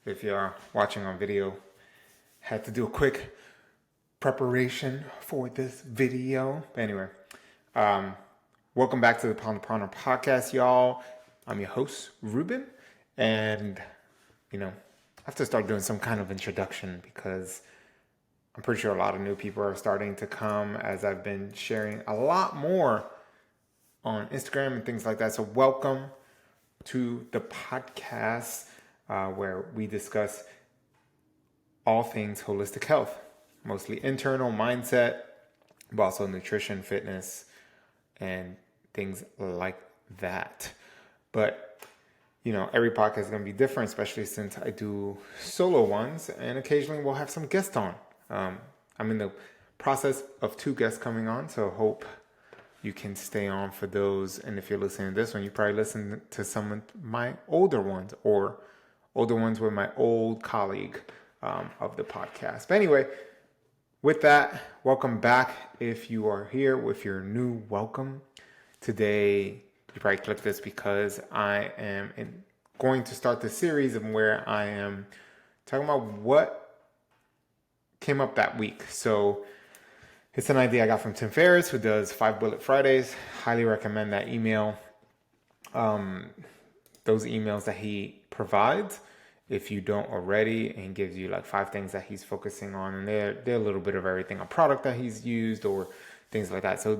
If you're watching on video, had to do a quick preparation for this video. But anyway, um, welcome back to the Ponder podcast, y'all. I'm your host, Ruben, and I have to start doing some kind of introduction because I'm pretty sure a lot of new people are starting to come as I've been sharing a lot more on Instagram and things like that. So welcome to the podcast where we discuss all things holistic health, mostly internal mindset, but also nutrition, fitness, and things like that. But every podcast is going to be different, especially since I do solo ones, and occasionally we'll have some guests on. I'm in the process of 2 guests coming on, so hope you can stay on for those. And if you're listening to this one, you probably listen to some of my older ones or older ones with my old colleague of the podcast. But anyway, with that, welcome back. If you are here, if you're new, welcome. Today, you probably clicked this because I am going to start the series of where I am talking about what came up that week. So it's an idea I got from Tim Ferriss, who does 5 Bullet Fridays. Highly recommend that email. Those emails that he provides, if you don't already, and gives you like 5 things that he's focusing on. And they're a little bit of everything, a product that he's used or things like that. So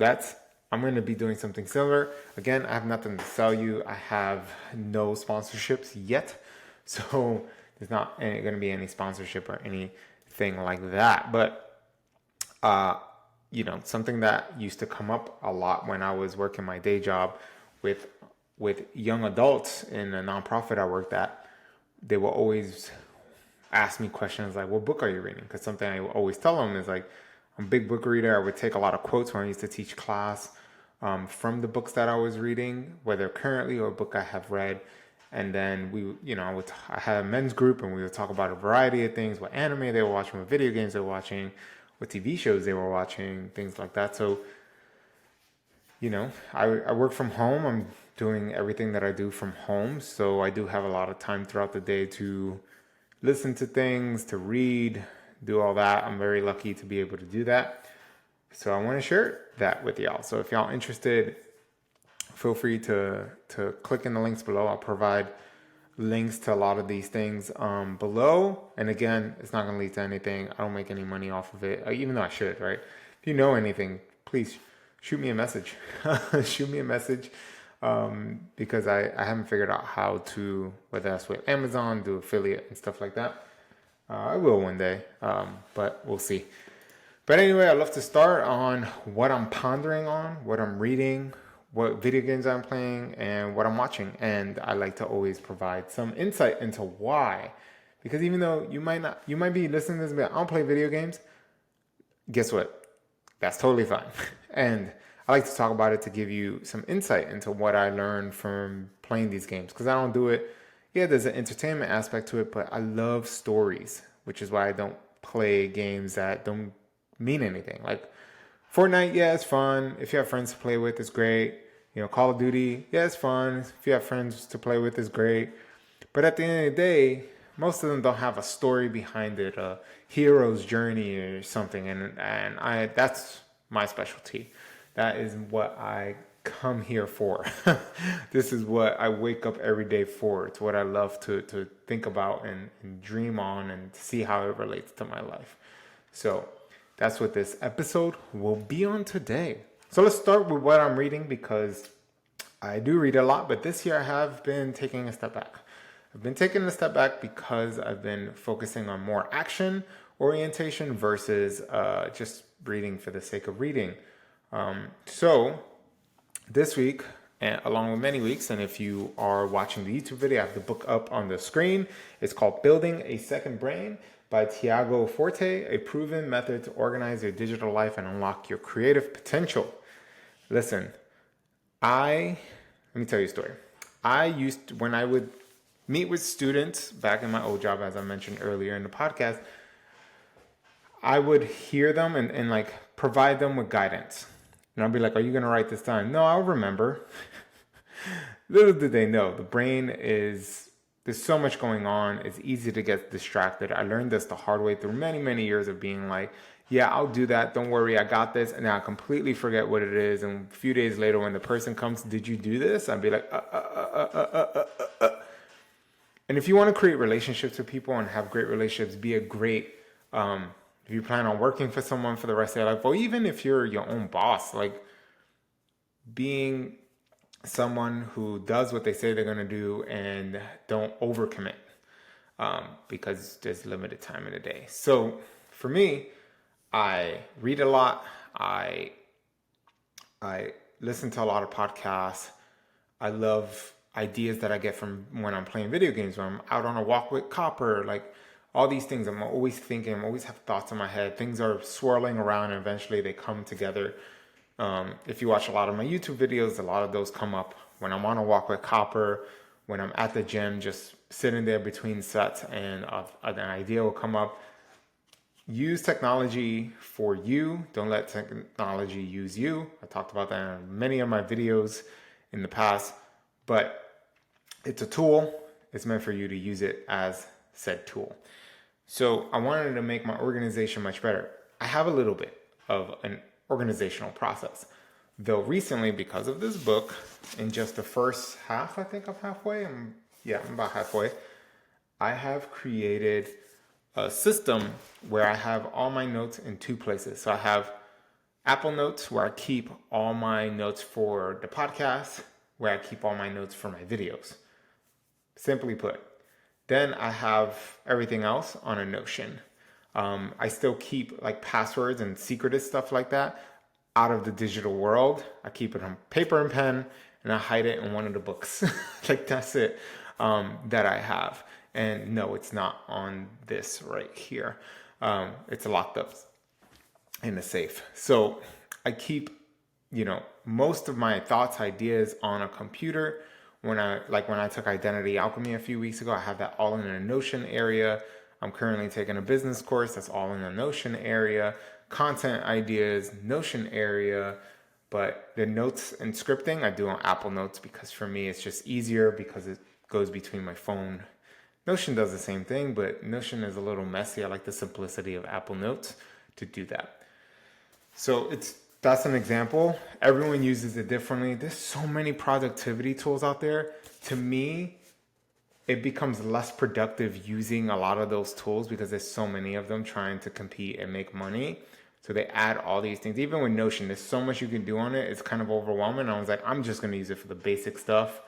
I'm going to be doing something similar. Again, I have nothing to sell you. I have no sponsorships yet. So there's not going to be any sponsorship or anything like that. But, something that used to come up a lot when I was working my day job with young adults in a nonprofit I worked at. They will always ask me questions like, what book are you reading? Because something I always tell them is like, I'm a big book reader. I would take a lot of quotes when I used to teach class from the books that I was reading, whether currently or a book I have read. And then I had a men's group and we would talk about a variety of things, what anime they were watching, what video games they were watching, what TV shows they were watching, things like that. So, I work from home. I'm doing everything that I do from home. So I do have a lot of time throughout the day to listen to things, to read, do all that. I'm very lucky to be able to do that. So I want to share that with y'all. So if y'all interested, feel free to click in the links below. I'll provide links to a lot of these things below. And again, it's not going to lead to anything. I don't make any money off of it, even though I should, right? If you know anything, please shoot me a message. Shoot me a message because I haven't figured out how to, whether that's with Amazon, do affiliate and stuff like that. I will one day, but we'll see. But anyway, I'd love to start on what I'm pondering on, what I'm reading, what video games I'm playing, and what I'm watching. And I like to always provide some insight into why. Because even though you might be listening to this, but I don't play video games, guess what? That's totally fine. And I like to talk about it to give you some insight into what I learned from playing these games. Because I don't do it. Yeah, there's an entertainment aspect to it, but I love stories, which is why I don't play games that don't mean anything. Like Fortnite, yeah, it's fun. If you have friends to play with, it's great. Call of Duty, yeah, it's fun. If you have friends to play with, it's great. But at the end of the day, most of them don't have a story behind it, a hero's journey or something. And that's my specialty. That is what I come here for. This is what I wake up every day for. It's what I love to think about and dream on and see how it relates to my life. So that's what this episode will be on today. So let's start with what I'm reading because I do read a lot, but this year I have been taking a step back. I've been taking a step back because I've been focusing on more action orientation versus just reading for the sake of reading. So this week, along with many weeks, and if you are watching the YouTube video, I have the book up on the screen. It's called Building a Second Brain by Tiago Forte, a proven method to organize your digital life and unlock your creative potential. Listen, let me tell you a story. When I would meet with students back in my old job, as I mentioned earlier in the podcast, I would hear them and like provide them with guidance. And I'll be like, are you going to write this down? No, I'll remember. Little did they know, the brain is there's so much going on. It's easy to get distracted. I learned this the hard way through many, many years of being like, yeah, I'll do that. Don't worry, I got this. And then I completely forget what it is. And a few days later, when the person comes, did you do this? I'd be like, And if you want to create relationships with people and have great relationships, be a great, if you plan on working for someone for the rest of your life, or even if you're your own boss, like being someone who does what they say they're going to do and don't overcommit, because there's limited time in a day. So for me, I read a lot. I listen to a lot of podcasts. I love ideas that I get from when I'm playing video games, when I'm out on a walk with Copper, like all these things. I'm always thinking, I always have thoughts in my head. Things are swirling around and eventually they come together. If you watch a lot of my YouTube videos, a lot of those come up when I'm on a walk with Copper, when I'm at the gym, just sitting there between sets, and an idea will come up. Use technology for you. Don't let technology use you. I talked about that in many of my videos in the past, but it's a tool. It's meant for you to use it as said tool. So I wanted to make my organization much better. I have a little bit of an organizational process, though recently, because of this book, in just the first half, I think I'm halfway. I'm about halfway. I have created a system where I have all my notes in two places. So I have Apple Notes, where I keep all my notes for the podcast, where I keep all my notes for my videos. Simply put. Then I have everything else on a Notion. I still keep like passwords and secretive stuff like that out of the digital world. I keep it on paper and pen, and I hide it in one of the books. Like that's it, that I have. And no, it's not on this right here. It's locked up in a safe. So I keep, most of my thoughts, ideas on a computer. When I took Identity Alchemy a few weeks ago, I have that all in a Notion area. I'm currently taking a business course that's all in the Notion area. Content ideas, Notion area. But the notes and scripting I do on Apple Notes, because for me it's just easier because it goes between my phone. Notion does the same thing, but Notion is a little messy. I like the simplicity of Apple Notes to do that. So that's an example. Everyone uses it differently. There's so many productivity tools out there. To me, it becomes less productive using a lot of those tools because there's so many of them trying to compete and make money. So they add all these things. Even with Notion, there's so much you can do on it. It's kind of overwhelming. I was like, I'm just going to use it for the basic stuff.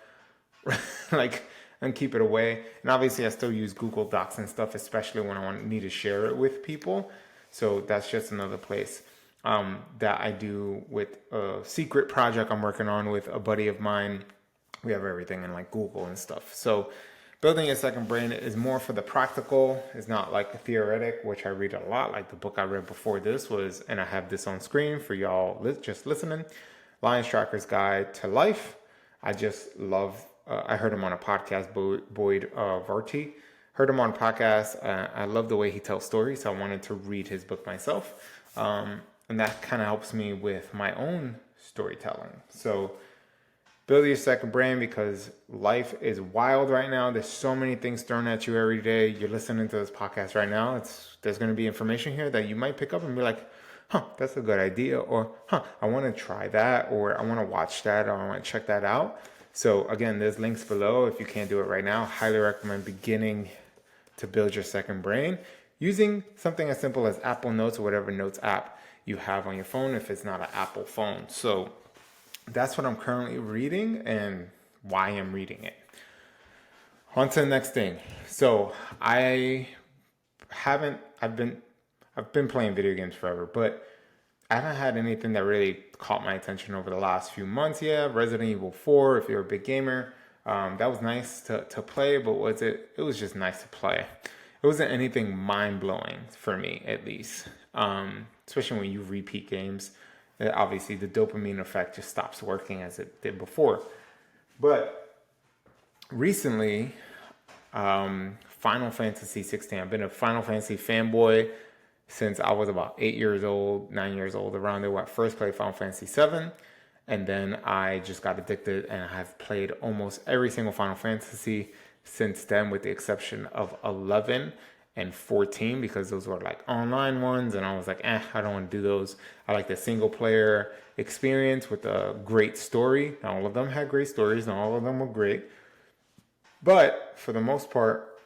And keep it away. And obviously I still use Google Docs and stuff, especially when I need to share it with people. So that's just another place that I do with a secret project I'm working on with a buddy of mine. We have everything in like Google and stuff. So building a second brain is more for the practical. It's not like a theoretic, which I read a lot. Like the book I read before this was, and I have this on screen for y'all just listening, Lion Stracker's Guide to Life. I just love I heard him on a podcast, Boyd Varty. Heard him on a podcast. I love the way he tells stories, so I wanted to read his book myself. And that kind of helps me with my own storytelling. So build your second brain, because life is wild right now. There's so many things thrown at you every day. You're listening to this podcast right now. There's going to be information here that you might pick up and be like, that's a good idea. Or, I want to try that. Or I want to watch that. Or I want to check that out. So again, there's links below. If you can't do it right now, highly recommend beginning to build your second brain using something as simple as Apple Notes or whatever notes app you have on your phone if it's not an Apple phone. So that's what I'm currently reading and why I'm reading it. On to the next thing. So I've been playing video games forever, but I haven't had anything that really caught my attention over the last few months. Yeah, Resident Evil 4, if you're a big gamer. That was nice to play, but it was just nice to play. It wasn't anything mind-blowing for me, at least. Especially when you repeat games. Obviously, the dopamine effect just stops working as it did before. But recently, Final Fantasy 16. I've been a Final Fantasy fanboy since I was about 9 years old, around there when I first played Final Fantasy 7. And then I just got addicted and I have played almost every single Final Fantasy since then, with the exception of 11 and 14, because those were like online ones, and I was like, I don't want to do those. I like the single player experience with a great story. Not all of them had great stories, not all of them were great, but for the most part,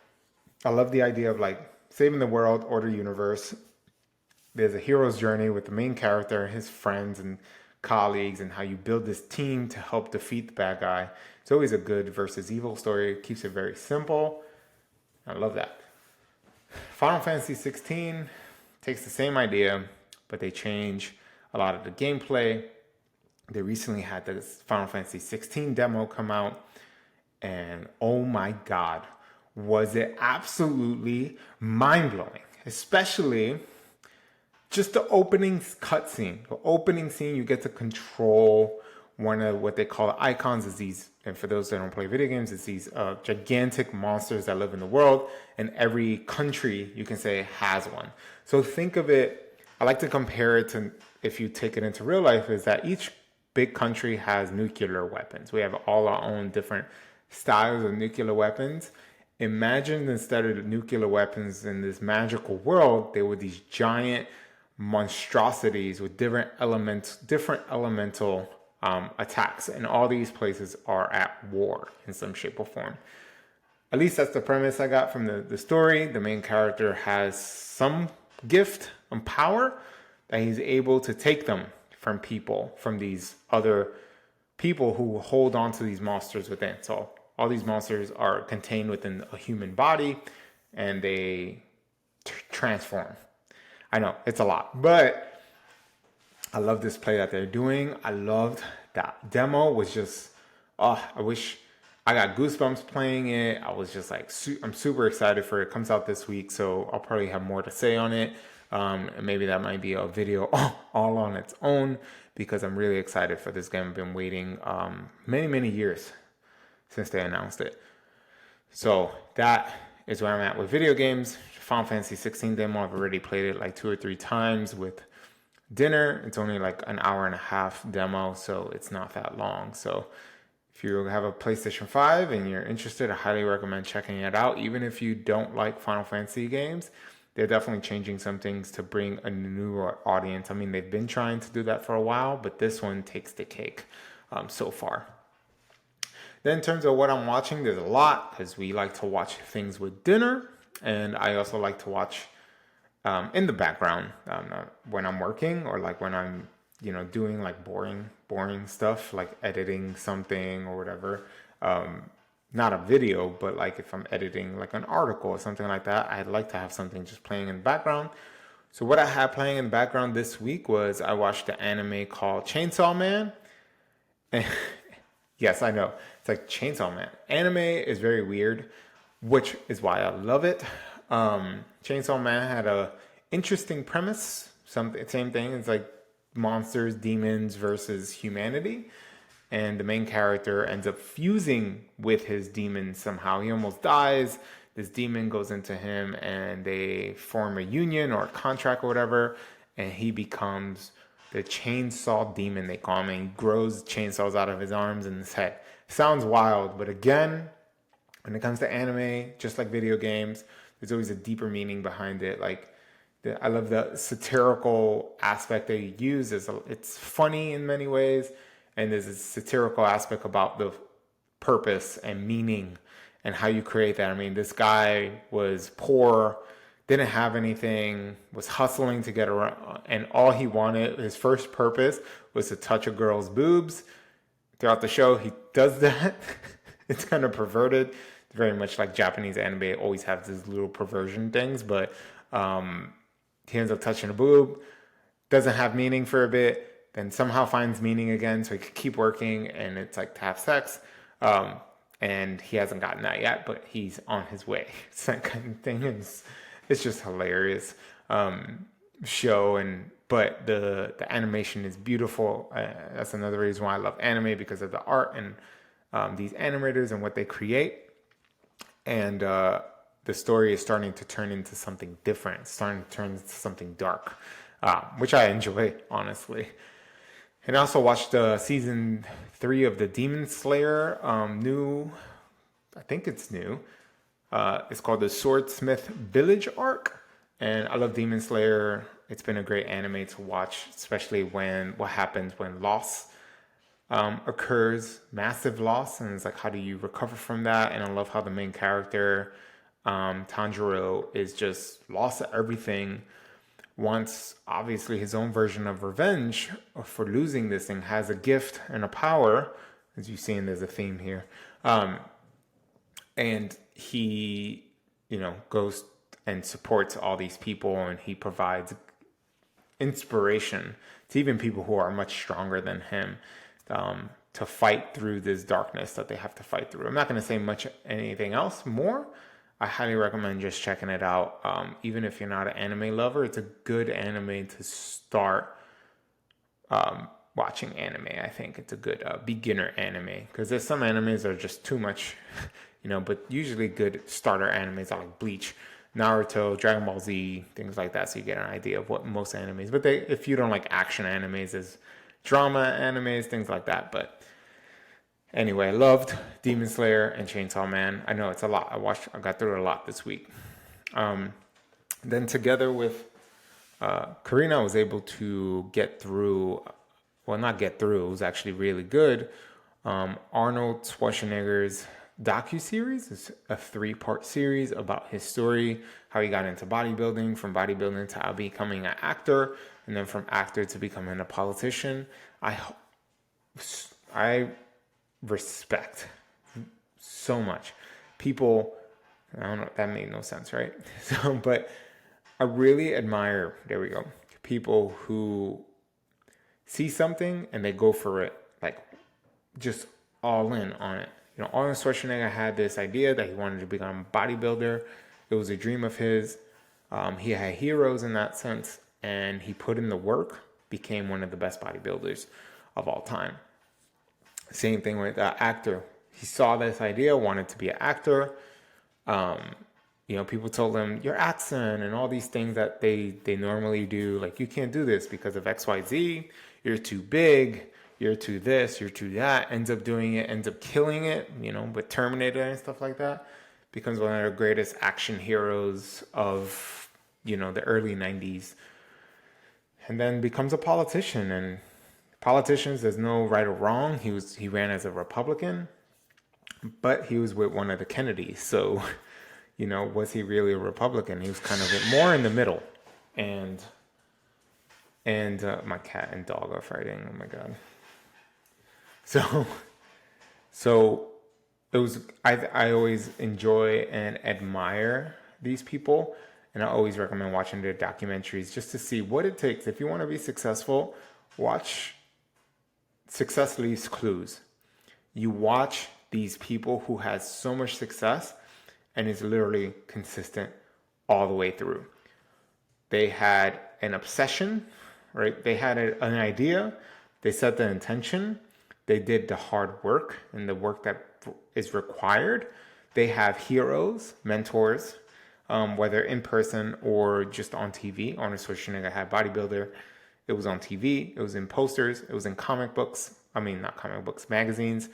I love the idea of like saving the world, order universe. There's a hero's journey with the main character, his friends and colleagues, and how you build this team to help defeat the bad guy. It's always a good versus evil story. It keeps it very simple. I love that. Final Fantasy 16 takes the same idea, but they change a lot of the gameplay. They recently had the Final Fantasy 16 demo come out, and oh my God, was it absolutely mind-blowing. Especially just the opening cutscene. The opening scene, you get to control one of what they call icons. Is these, and for those that don't play video games, it's these gigantic monsters that live in the world, and every country, you can say, has one. So think of it, I like to compare it to, if you take it into real life, is that each big country has nuclear weapons. We have all our own different styles of nuclear weapons. Imagine instead of the nuclear weapons in this magical world, they were these giant monstrosities with different elemental attacks, and all these places are at war in some shape or form. At least that's the premise I got from the story. The main character has some gift and power that he's able to take them from people, from these other people who hold on to these monsters within. So all these monsters are contained within a human body, and they transform. I know, it's a lot, but I love this play that they're doing. I loved that demo. Was just, I wish, I got goosebumps playing it. I was just like, I'm super excited for it. It comes out this week, so I'll probably have more to say on it. And maybe that might be a video all on its own, because I'm really excited for this game. I've been waiting many years since they announced it. So that is where I'm at with video games. Final Fantasy 16 demo, I've already played it like 2 or 3 times with dinner. It's only like an hour and a half demo, so it's not that long. So if you have a PlayStation 5 and you're interested, I highly recommend checking it out. Even if you don't like Final Fantasy games, they're definitely changing some things to bring a newer audience. I mean, they've been trying to do that for a while, but this one takes the cake so far. Then in terms of what I'm watching, there's a lot, because we like to watch things with dinner. And I also like to watch in the background when I'm working, or like when I'm, doing like boring stuff, like editing something or whatever. Not a video, but like if I'm editing like an article or something like that, I'd like to have something just playing in the background. So what I had playing in the background this week was I watched the anime called Chainsaw Man. And yes, I know. It's like Chainsaw Man. Anime is very weird, which is why I love it. Chainsaw Man had a interesting premise. Same thing. It's like monsters, demons versus humanity. And the main character ends up fusing with his demon somehow. He almost dies. This demon goes into him, and they form a union or a contract or whatever. And he becomes the chainsaw demon, they call him. And he grows chainsaws out of his arms and his head. Sounds wild, but again, when it comes to anime, just like video games, there's always a deeper meaning behind it. Like, I love the satirical aspect they use. It's funny in many ways, and there's a satirical aspect about the purpose and meaning and how you create that. I mean, this guy was poor, didn't have anything, was hustling to get around, and all he wanted, his first purpose, was to touch a girl's boobs. Throughout the show, he does that. It's kind of perverted. Very much like Japanese anime always have these little perversion things, but he ends up touching a boob, doesn't have meaning for a bit, then somehow finds meaning again, so he could keep working, and it's like to have sex. And he hasn't gotten that yet, but he's on his way. It's that kind of thing. It's just hilarious show, but the animation is beautiful. That's another reason why I love anime, because of the art and these animators and what they create. And the story is starting to turn into something different, starting to turn into something dark, which I enjoy, honestly. And I also watched season 3 of the Demon Slayer new I think it's new. It's called the Swordsmith Village arc, and I love Demon Slayer. It's been a great anime to watch, especially when what happens when loss occurs, massive loss, and it's like how do you recover from that? And I love how the main character Tanjiro is just lost everything. Wants obviously his own version of revenge for losing this thing. Has a gift and a power, as you've seen. There's a theme here, and he, goes and supports all these people, and he provides inspiration to even people who are much stronger than him, to fight through this darkness that they have to fight through. I'm not going to say much anything else more. I highly recommend just checking it out. Even if you're not an anime lover, it's a good anime to start watching anime. I think it's a good beginner anime, because there's some animes that are just too much, but usually good starter animes are like Bleach, Naruto, Dragon Ball Z, things like that, so you get an idea of what most animes. But if you don't like action animes, there's drama animes, things like that. But anyway, I loved Demon Slayer and Chainsaw Man. I know it's a lot. I got through it a lot this week. Then together with Karina, I was able to get through, well, not get through, it was actually really good. Arnold Schwarzenegger's docuseries is a 3-part series about his story, how he got into bodybuilding, from bodybuilding to becoming an actor, and then from actor to becoming a politician. I respect so much people. I don't know, that made no sense, right? But I really admire, there we go, people who see something and they go for it, like just all in on it. Arnold Schwarzenegger had this idea that he wanted to become a bodybuilder. It was a dream of his. He had heroes in that sense, and he put in the work, became one of the best bodybuilders of all time. Same thing with actor. He saw this idea, wanted to be an actor. People told him, your accent and all these things that they normally do, like, you can't do this because of XYZ, you're too big, you're too this, you're too that. Ends up doing it, ends up killing it, with Terminator and stuff like that. Becomes one of the greatest action heroes of, the early 90s. And then becomes a politician. And politicians, there's no right or wrong. He ran as a Republican, but he was with one of the Kennedys. So, was he really a Republican? He was kind of more in the middle. And my cat and dog are fighting. Oh my God. So it was, I always enjoy and admire these people, and I always recommend watching their documentaries just to see what it takes. If you want to be successful, watch Success Leaves Clues. You watch these people who has so much success and is literally consistent all the way through. They had an obsession, right? They had an idea. They set the intention. They did the hard work and the work that is required. They have heroes, mentors, whether in person or just on TV. Arnold Schwarzenegger had Bodybuilder. It was on TV. It was in posters. It was in comic books. Not comic books, magazines.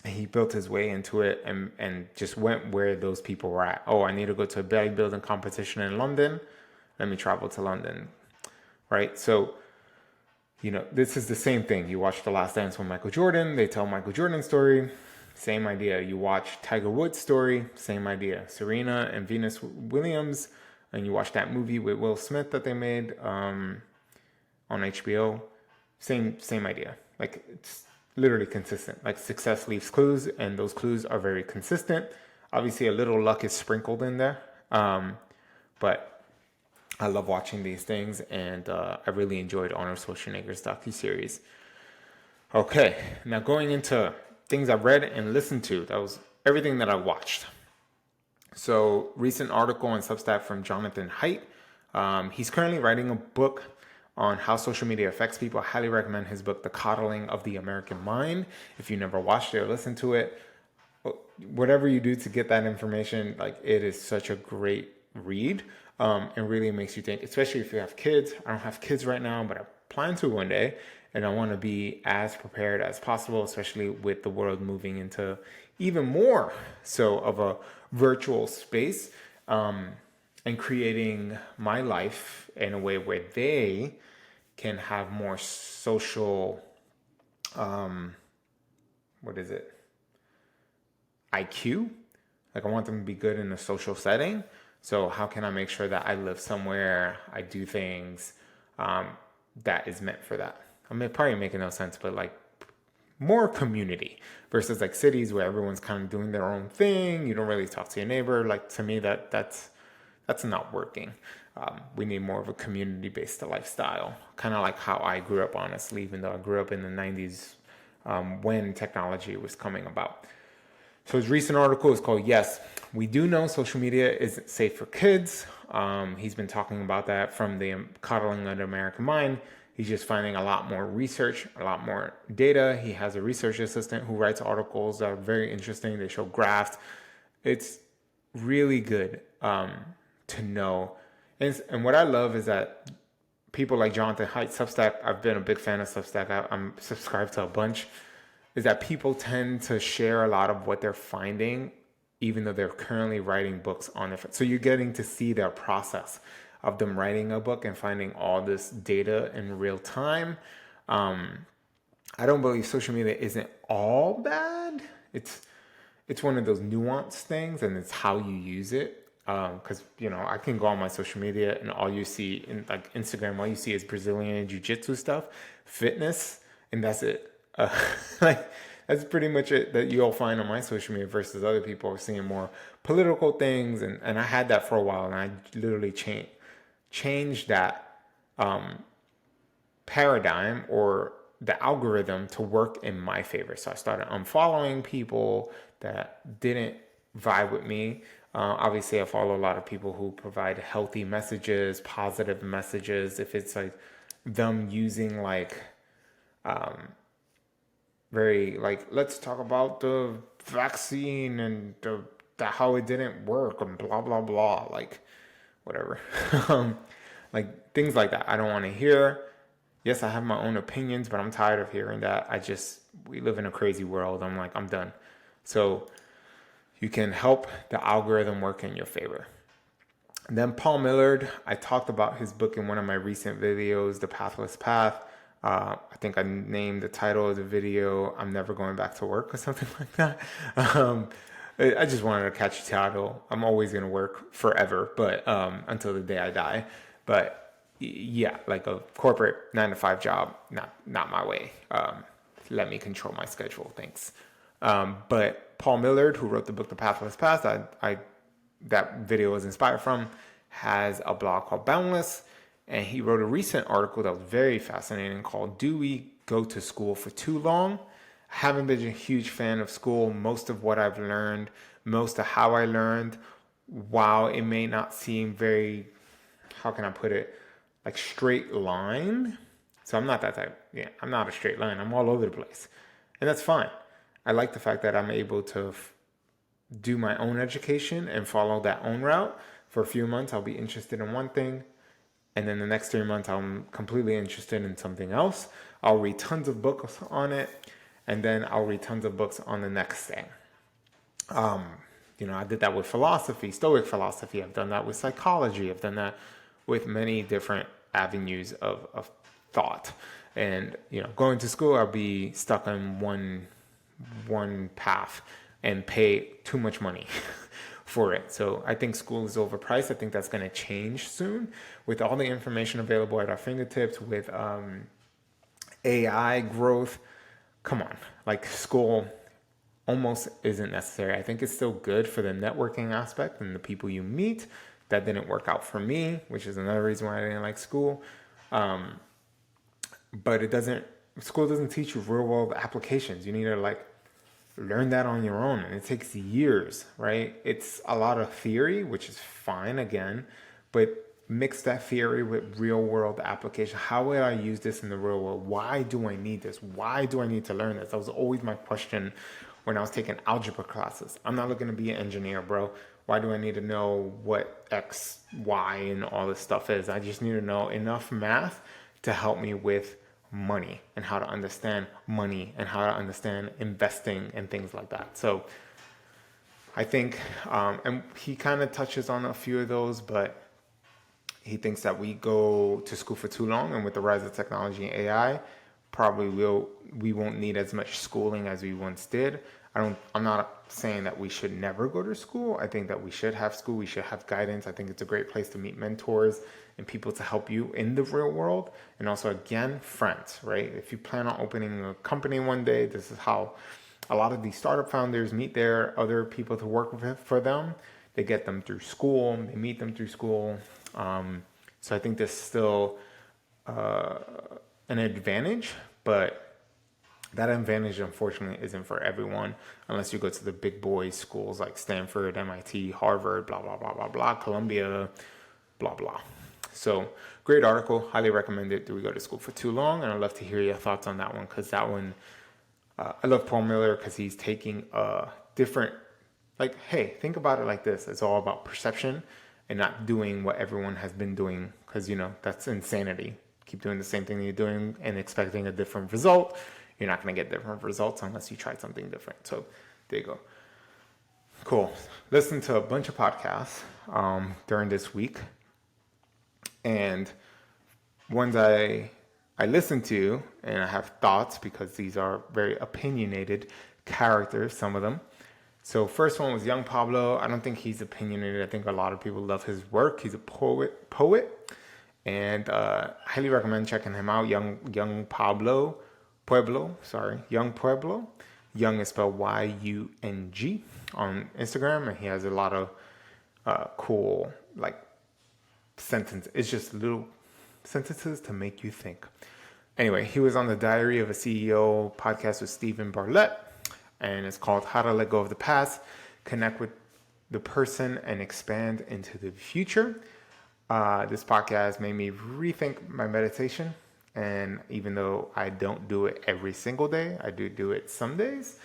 And he built his way into it and just went where those people were at. Oh, I need to go to a bodybuilding competition in London. Let me travel to London, right? So, this is the same thing. You watch The Last Dance with Michael Jordan. They tell Michael Jordan's story. Same idea. You watch Tiger Woods' story. Same idea. Serena and Venus Williams. And you watch that movie with Will Smith that they made on HBO. Same idea. Like, it's literally consistent. Like, success leaves clues, and those clues are very consistent. Obviously, a little luck is sprinkled in there. But I love watching these things, and I really enjoyed Arnold Schwarzenegger's docuseries. Okay, now going into things I read and listened to. That was everything that I watched. So, recent article on Substack from Jonathan Haidt. He's currently writing a book on how social media affects people. I highly recommend his book, The Coddling of the American Mind. If you never watched it or listened to it, whatever you do to get that information, like, it is such a great read. And really makes you think, especially if you have kids. I don't have kids right now, but I plan to one day, and I want to be as prepared as possible, especially with the world moving into even more so of a virtual space, and creating my life in a way where they can have more social, what is it? IQ. Like I want them to be good in a social setting. So how can I make sure that I live somewhere, I do things that is meant for that? I mean, probably making no sense, but like more community versus like cities where everyone's kind of doing their own thing. You don't really talk to your neighbor. Like to me, that's not working. We need more of a community-based lifestyle, kind of like how I grew up, honestly, even though I grew up in the 90s when technology was coming about. So his recent article is called Yes, We Do Know Social Media Isn't Safe for Kids. He's been talking about that from the Coddling of the American Mind. He's just finding a lot more research, a lot more data. He has a research assistant who writes articles that are very interesting. They show graphs. It's really good to know. And what I love is that people like Jonathan Haidt, Substack, I've been a big fan of Substack. I'm subscribed to a bunch. Is that people tend to share a lot of what they're finding, even though they're currently writing books on it. So you're getting to see their process of them writing a book and finding all this data in real time. I don't believe social media isn't all bad. It's one of those nuanced things, and it's how you use it. Because I can go on my social media and all you see in like Instagram, all you see is Brazilian jiu-jitsu stuff, fitness, and that's it. Like that's pretty much it that you'll find on my social media versus other people are seeing more political things, and I had that for a while, and I literally changed that paradigm or the algorithm to work in my favor. So I started unfollowing people that didn't vibe with me. Obviously, I follow a lot of people who provide healthy messages, positive messages. If it's like them using like very like, let's talk about the vaccine and how it didn't work and blah blah blah, like whatever. Like things like that I don't want to hear. Yes, I have my own opinions, but I'm tired of hearing that. We live in a crazy world. I'm done. So you can help the algorithm work in your favor. And then Paul Millerd, I talked about his book in one of my recent videos, The Pathless Path. I think I named the title of the video, I'm Never Going Back to Work or something like that. I just wanted to catch the title. I'm always going to work forever, but until the day I die. But yeah, like a corporate 9-to-5 job, not my way. Let me control my schedule, thanks. But Paul Millerd, who wrote the book The Pathless Path, that video was inspired from, has a blog called Boundless. And he wrote a recent article that was very fascinating called Do We Go to School for Too Long? I haven't been a huge fan of school. Most of what I've learned, most of how I learned, while it may not seem very, how can I put it, like straight line. So I'm not that type. Yeah, I'm not a straight line. I'm all over the place. And that's fine. I like the fact that I'm able to do my own education and follow that own route. For a few months, I'll be interested in one thing. And then the next 3 months, I'm completely interested in something else. I'll read tons of books on it. And then I'll read tons of books on the next thing. I did that with philosophy, Stoic philosophy. I've done that with psychology. I've done that with many different avenues of thought. And, going to school, I'll be stuck on one path and pay too much money for it. So I think school is overpriced. I think that's going to change soon with all the information available at our fingertips, with AI growth. Come on, like school almost isn't necessary. I think it's still good for the networking aspect and the people you meet. That didn't work out for me, which is another reason why I didn't like school. But school doesn't teach you real world applications. You need to learn that on your own, and it takes years, right? It's a lot of theory, which is fine again, but mix that theory with real world application. How would I use this in the real world? Why do I need this? Why do I need to learn this? That was always my question when I was taking algebra classes. I'm not looking to be an engineer, bro. Why do I need to know what X, Y, and all this stuff is? I just need to know enough math to help me with money and how to understand money and how to understand investing and things like that. So I think, and he kind of touches on a few of those, but he thinks that we go to school for too long, and with the rise of technology and AI, probably we won't need as much schooling as we once did. I'm not saying that we should never go to school. I think that we should have school. We should have guidance. I think it's a great place to meet mentors and people to help you in the real world. And also, again, friends, right? If you plan on opening a company one day, this is how a lot of these startup founders meet their other people to work with for them. They get them through school. They meet them through school. So I think there's still an advantage, but that advantage, unfortunately, isn't for everyone unless you go to the big boys schools like Stanford, MIT, Harvard, blah, blah, blah, blah, blah, Columbia, blah, blah. So great article. Highly recommend it. Do we go to school for too long? And I'd love to hear your thoughts on that one, because that one, I love Paul Miller because he's taking a different, like, hey, think about it like this. It's all about perception and not doing what everyone has been doing, because, that's insanity. Keep doing the same thing you're doing and expecting a different result. You're not going to get different results unless you try something different. So there you go. Cool. Listen to a bunch of podcasts during this week. And ones I listen to and I have thoughts, because these are very opinionated characters, some of them. So first one was Young Pablo. I don't think he's opinionated. I think a lot of people love his work. He's a poet, and highly recommend checking him out. Young Pueble. Young is spelled Yung on Instagram, and he has a lot of cool sentences. It's just little sentences to make you think. Anyway, he was on the Diary of a CEO podcast with Stephen Barlett, and it's called How to Let Go of the Past, Connect with the Person, and Expand into the Future. This podcast made me rethink my meditation. And even though I don't do it every single day, I do it some days,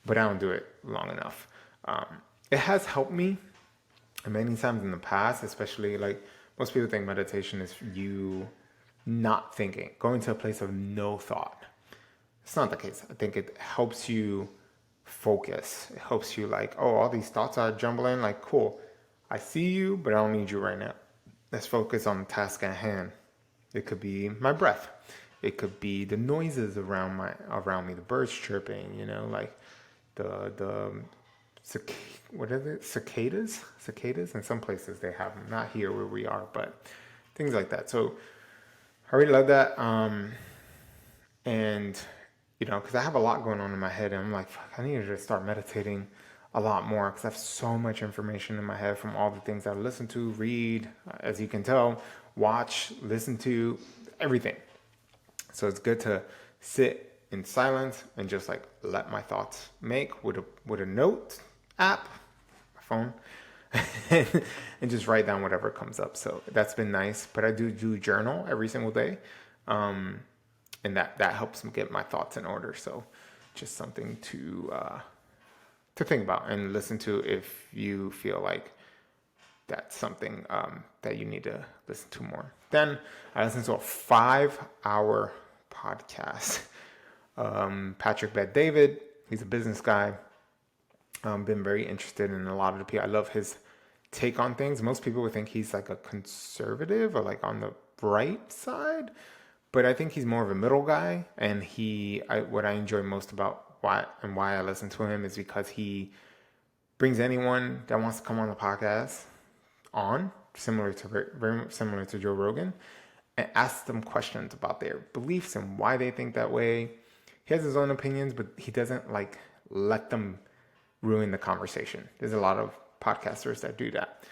but I don't do it long enough. It has helped me many times in the past, especially most people think meditation is you not thinking, going to a place of no thought. It's not the case. I think it helps you focus. It helps you all these thoughts are jumbling. Cool. I see you, but I don't need you right now. Let's focus on the task at hand. It could be my breath. It could be the noises around me, the birds chirping, what is it? Cicadas? Cicadas? In some places they have them. Not here where we are, but things like that. So I really love that. And, because I have a lot going on in my head, and I'm like, fuck, I need to just start meditating a lot more, because I have so much information in my head from all the things I listen to, read, as you can tell, watch, listen to, everything. So it's good to sit in silence and just let my thoughts make with a note app, my phone, and just write down whatever comes up. So that's been nice. But I do journal every single day, and that helps me get my thoughts in order. So just something to think about and listen to if you feel like that's something that you need to listen to more. Then I listened to a 5-hour podcast. Patrick Bet-David, he's a business guy. Been very interested in a lot of the people. I love his take on things. Most people would think he's a conservative or on the right side, but I think he's more of a middle guy. And what I enjoy most about why I listen to him is because he brings anyone that wants to come on the podcast on, very similar to Joe Rogan, and asks them questions about their beliefs and why they think that way. He has his own opinions, but he doesn't let them ruin the conversation. There's a lot of podcasters that do that.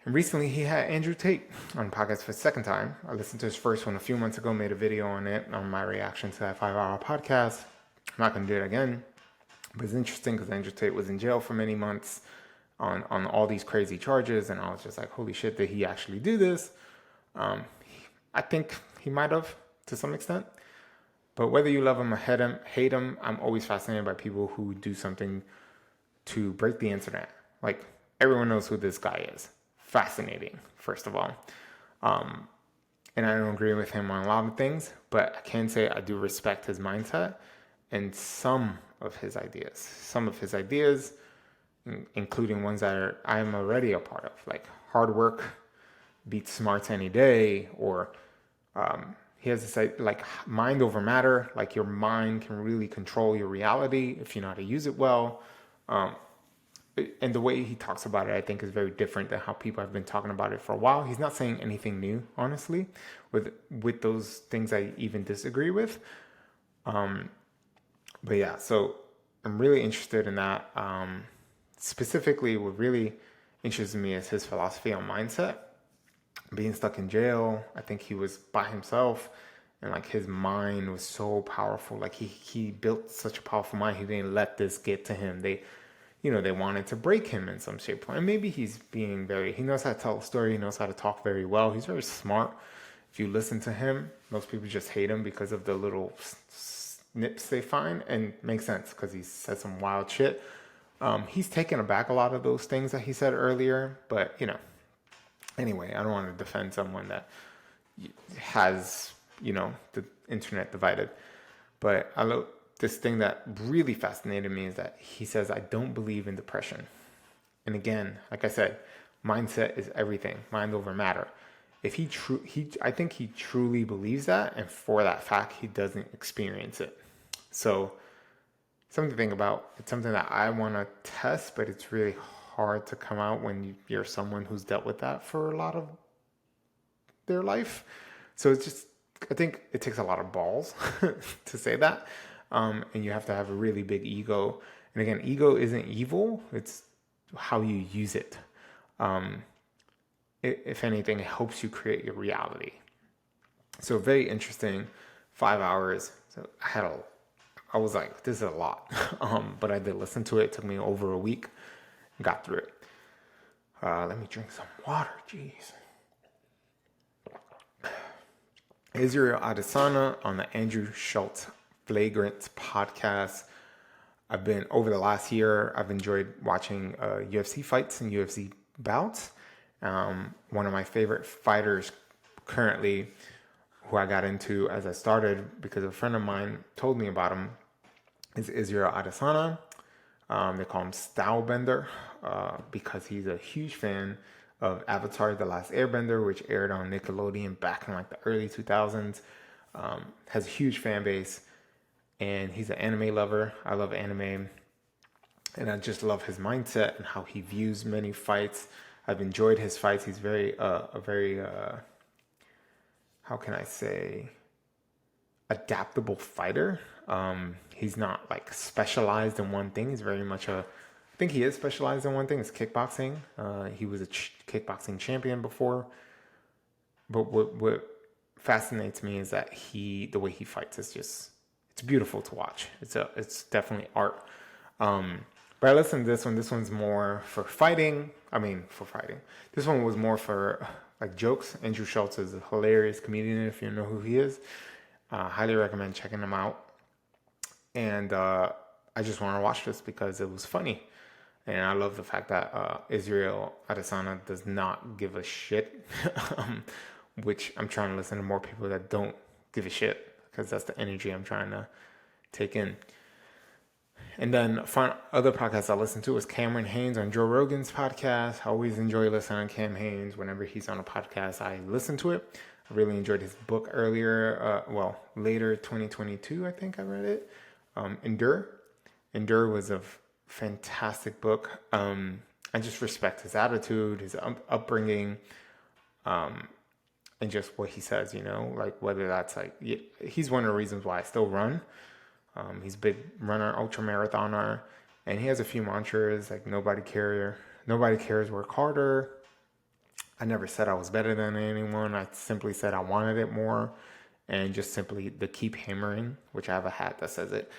And recently he had Andrew Tate on the podcast for the second time. I listened to his first one a few months ago, made a video on it, on my reaction to that 5-hour podcast. I'm not going to do it again, but it's interesting because Andrew Tate was in jail for many months on all these crazy charges, and I was just like, holy shit, did he actually do this? I think he might have, to some extent. But whether you love him or hate him, I'm always fascinated by people who do something to break the internet. Everyone knows who this guy is. Fascinating, first of all. And I don't agree with him on a lot of things, but I can say I do respect his mindset and some of his ideas. Some of his ideas including ones that I am already a part of, like hard work beats smarts any day, or he has this like mind over matter, like your mind can really control your reality if you know how to use it well. Um, and the way he talks about it, I think, is very different than how people have been talking about it for a while. He's not saying anything new, honestly, with those things I even disagree with. But yeah, so I'm really interested in that. Specifically, what really interests me is his philosophy on mindset. Being stuck in jail, I think he was by himself, and like his mind was so powerful. Like he built such a powerful mind. He didn't let this get to him. They wanted to break him in some shape. And maybe he's being he knows how to tell a story. He knows how to talk very well. He's very smart. If you listen to him, most people just hate him because of the little snips they find, and makes sense because he said some wild shit. He's taken aback a lot of those things that he said earlier, but anyway, I don't want to defend someone that has, the internet divided. But this thing that really fascinated me is that he says, I don't believe in depression. And again, like I said, mindset is everything, mind over matter. If I think he truly believes that, and for that fact, he doesn't experience it. So something to think about. It's something that I want to test, but it's really hard to come out when you're someone who's dealt with that for a lot of their life. So I think it takes a lot of balls to say that. And you have to have a really big ego. And again, ego isn't evil. It's how you use it. If anything, it helps you create your reality. So very interesting, 5 hours. So I was like, this is a lot. But I did listen to it. It took me over a week. Got through it. Let me drink some water. Jeez. Israel Adesanya on the Andrew Schultz Flagrant podcast. Over the last year, I've enjoyed watching UFC fights and UFC bouts. One of my favorite fighters currently, who I got into as I started because a friend of mine told me about him, is Israel Adesanya. They call him Stylebender because he's a huge fan of Avatar: The Last Airbender, which aired on Nickelodeon back in like the early 2000s. Has a huge fan base, and he's an anime lover. I love anime, and I just love his mindset and how he views many fights. I've enjoyed his fights. He's a very how can I say, adaptable fighter. He's not like specialized in one thing. He's very much I think he is specialized in one thing. It's kickboxing. He was a kickboxing champion before. But what fascinates me is that the way he fights is it's beautiful to watch. It's definitely art. But I listened to this one. This one's more for fighting. For fighting. This one was more for like jokes. Andrew Schultz is a hilarious comedian. If you know who he is, highly recommend checking him out. And I just want to watch this because it was funny. And I love the fact that Israel Adesanya does not give a shit, which I'm trying to listen to more people that don't give a shit, because that's the energy I'm trying to take in. And then other podcasts I listen to is Cameron Haynes on Joe Rogan's podcast. I always enjoy listening to Cam Haynes. Whenever he's on a podcast, I listen to it. I really enjoyed his book later 2022, I think I read it. Endure was a fantastic book. I just respect his attitude, his upbringing, and just what he says, like whether that's he's one of the reasons why I still run. He's a big runner, ultra marathoner, and he has a few mantras like nobody cares, work harder. I never said I was better than anyone. I simply said I wanted it more, and just simply the keep hammering, which I have a hat that says it,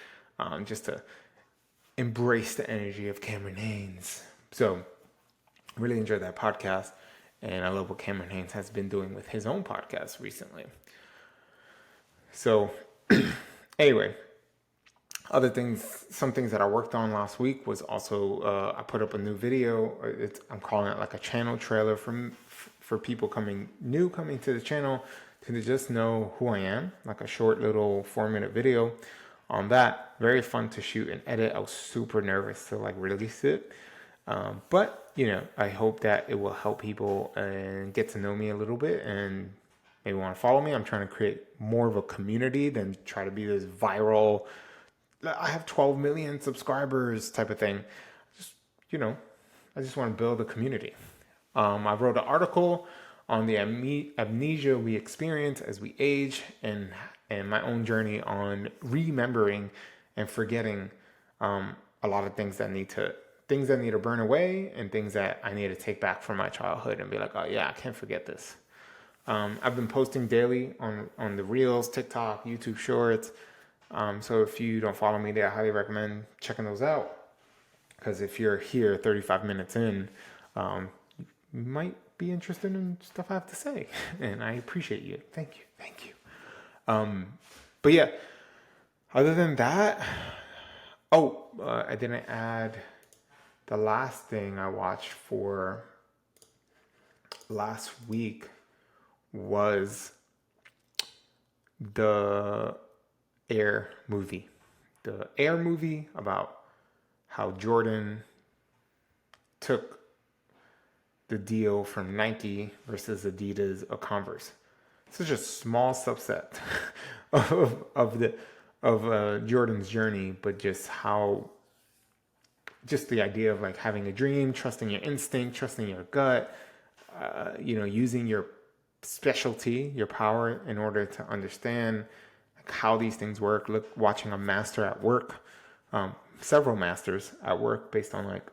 just to embrace the energy of Cameron Haynes. So really enjoyed that podcast, and I love what Cameron Haynes has been doing with his own podcast recently. So anyway, some things that I worked on last week was also I put up a new video. I'm calling it like a channel trailer for people coming to the channel to just know who I am, like a short little 4-minute video on that. Very fun to shoot and edit. I was super nervous to like release it. But, I hope that it will help people and get to know me a little bit and maybe want to follow me. I'm trying to create more of a community than try to be this viral, I have 12 million subscribers type of thing. Just, you know, I just want to build a community. I wrote an article on the amnesia we experience as we age, and my own journey on remembering and forgetting a lot of things that need to burn away, and things that I need to take back from my childhood and be like, oh yeah, I can't forget this. I've been posting daily on the Reels, TikTok, YouTube Shorts. So if you don't follow me there, I highly recommend checking those out. Because if you're here 35 minutes in, you might be interested in stuff I have to say. And I appreciate you. Thank you. Thank you. But yeah, other than that, I didn't add the last thing I watched for last week was the Air movie. The Air movie about how Jordan took the deal from Nike versus Adidas or Converse. Such a small subset of Jordan's journey, but just the idea of like having a dream, trusting your instinct, trusting your gut, using your specialty, your power in order to understand how these things work. Watching a master at work, several masters at work based on like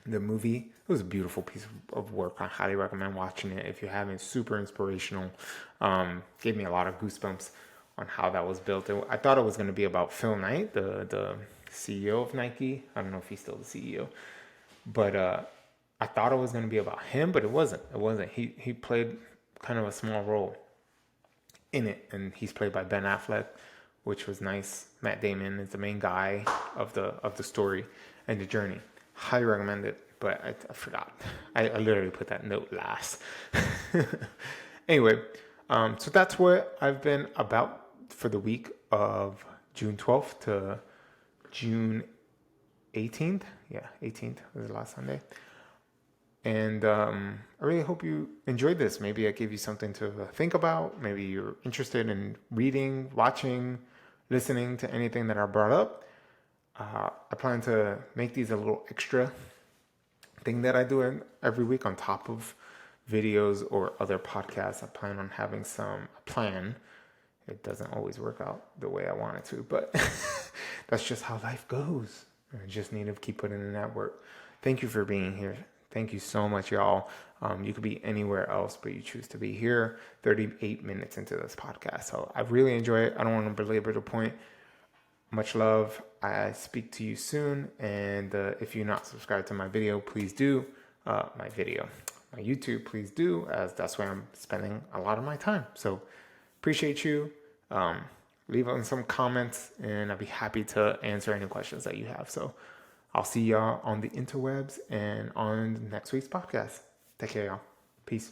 the movie. It was a beautiful piece of work. I highly recommend watching it if you haven't. Super inspirational. Gave me a lot of goosebumps on how that was built. I thought it was going to be about Phil Knight, the CEO of Nike. I don't know if he's still the CEO, but I thought it was going to be about him, but it wasn't. He played kind of a small role in it, and he's played by Ben Affleck, which was nice. Matt Damon is the main guy of the story and the journey. Highly recommend it, but I forgot. I literally put that note last. Anyway, so that's what I've been about for the week of June 12th to June 18th. Yeah, 18th was the last Sunday. And I really hope you enjoyed this. Maybe I gave you something to think about. Maybe you're interested in reading, watching, listening to anything that I brought up. I plan to make these a little extra thing that I do every week on top of videos or other podcasts. I plan on having some plan. It doesn't always work out the way I want it to, but that's just how life goes. I just need to keep putting in that work. Thank you for being here. Thank you so much, y'all. You could be anywhere else, but you choose to be here 38 minutes into this podcast. So I really enjoy it. I don't want to belabor the point. Much love. I speak to you soon. And if you're not subscribed to my video, please do. My YouTube, please do, as that's where I'm spending a lot of my time. So appreciate you. Leave on some comments, and I'll be happy to answer any questions that you have. So I'll see y'all on the interwebs and on next week's podcast. Take care, y'all. Peace.